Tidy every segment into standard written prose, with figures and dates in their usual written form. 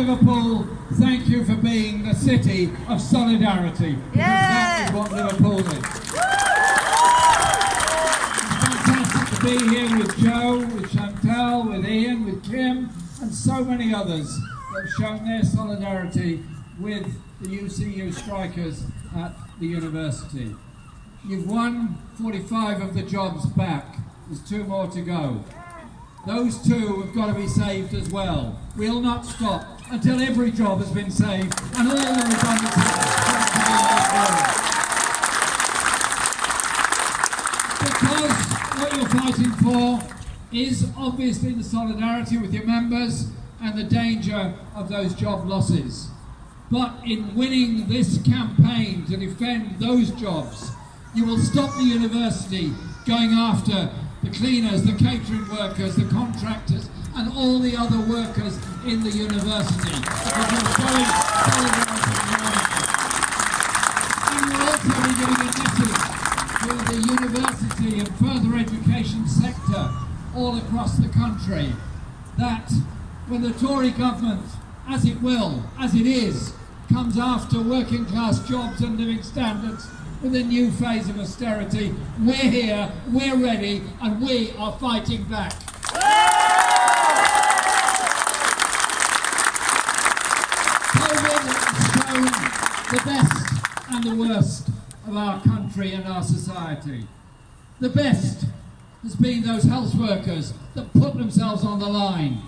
Liverpool, thank you for being the city of solidarity. Because that is what Liverpool is. It's fantastic to be here with Joe, with Chantal, with Ian, with Kim, and so many others that have shown their solidarity with the UCU strikers at the university. You've won 45 of the jobs back. There's 2 more to go. Those 2 have got to be saved as well. We'll not stop until every job has been saved and all the redundancies because what you're fighting for is obviously the solidarity with your members and the danger of those job losses. But in winning this campaign to defend those jobs, you will stop the university going after the cleaners, the catering workers, the contractors, and all the other workers in the university. Because you're showing solidarity. And you'll also be giving a message to the university and further education sector all across the country that when the Tory government, as it will, as it is, comes after working class jobs and living standards with a new phase of austerity, we're here, we're ready, and we are fighting back. COVID has shown the best and the worst of our country and our society. The best has been those health workers that put themselves on the line,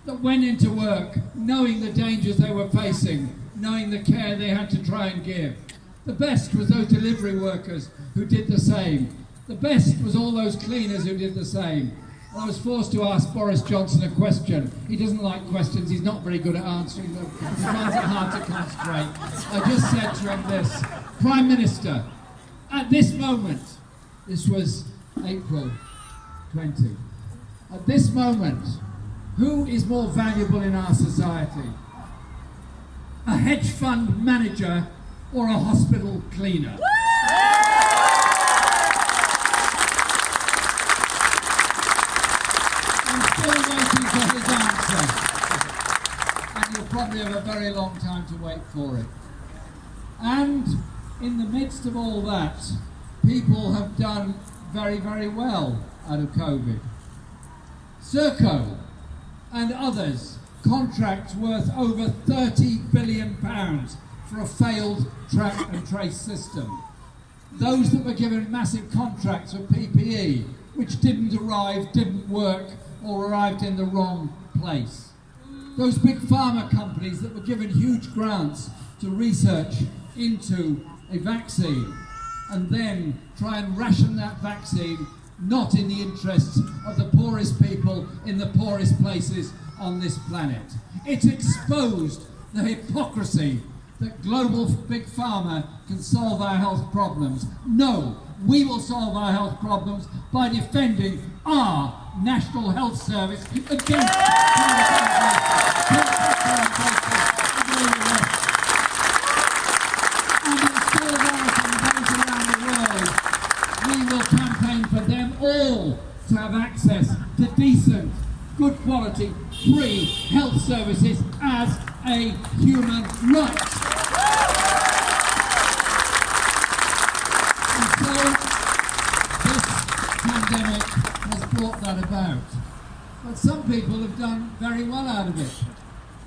that went into work knowing the dangers they were facing, knowing the care they had to try and give. The best was those delivery workers who did the same. The best was all those cleaners who did the same. I was forced to ask Boris Johnson a question. He doesn't like questions, he's not very good at answering them. He finds it hard to concentrate. I just said to him this: Prime Minister, at this moment, this was April 20, at this moment, who is more valuable in our society? A hedge fund manager or a hospital cleaner? I'm still waiting for his answer, and you'll probably have a very long time to wait for it. And in the midst of all that, people have done very, very well out of COVID. Serco and others contracts worth over £30 billion for a failed track and trace system. Those that were given massive contracts for PPE, which didn't arrive, didn't work, or arrived in the wrong place. Those big pharma companies that were given huge grants to research into a vaccine and then try and ration that vaccine, not in the interests of the poorest people in the poorest places on this planet. It's exposed the hypocrisy that global big pharma can solve our health problems. No, we will solve our health problems by defending our National Health Service against and in solidarity with those around the world, we will campaign for them all to have access to decent, good quality, free health services as a human right. And so this pandemic has brought that about. But some people have done very well out of it.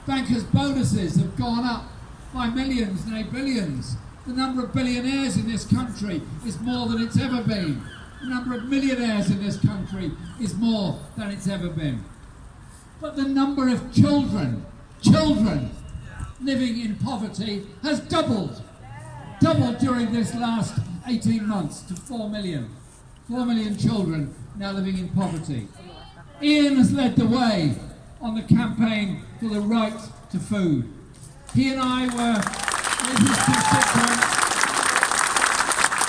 Bankers' bonuses have gone up by millions, nay billions. The number of billionaires in this country is more than it's ever been. The number of millionaires in this country is more than it's ever been. But the number of children living in poverty has doubled during this last 18 months to 4 million. 4 million children now living in poverty. Ian has led the way on the campaign for the right to food. He and I were in his constituents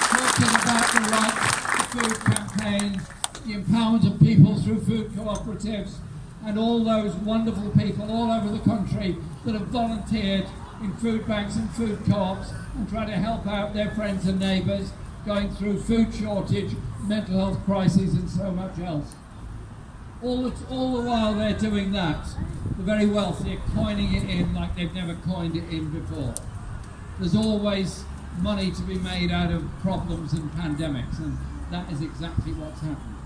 talking about the right to food campaign, the empowerment of people through food cooperatives, and all those wonderful people all over the country that have volunteered in food banks and food co-ops and try to help out their friends and neighbours going through food shortage, mental health crises and so much else. All the while they're doing that, the very wealthy are coining it in like they've never coined it in before. There's always money to be made out of problems and pandemics, and that is exactly what's happened.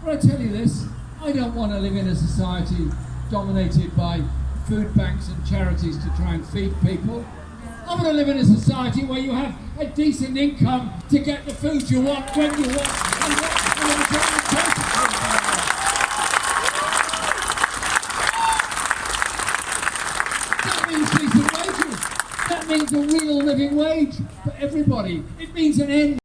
But I tell you this, I don't want to live in a society dominated by food banks and charities to try and feed people. I want to live in a society where you have a decent income to get the food you want, when you want, and every time you take it. That means decent wages. That means a real living wage for everybody. It means an end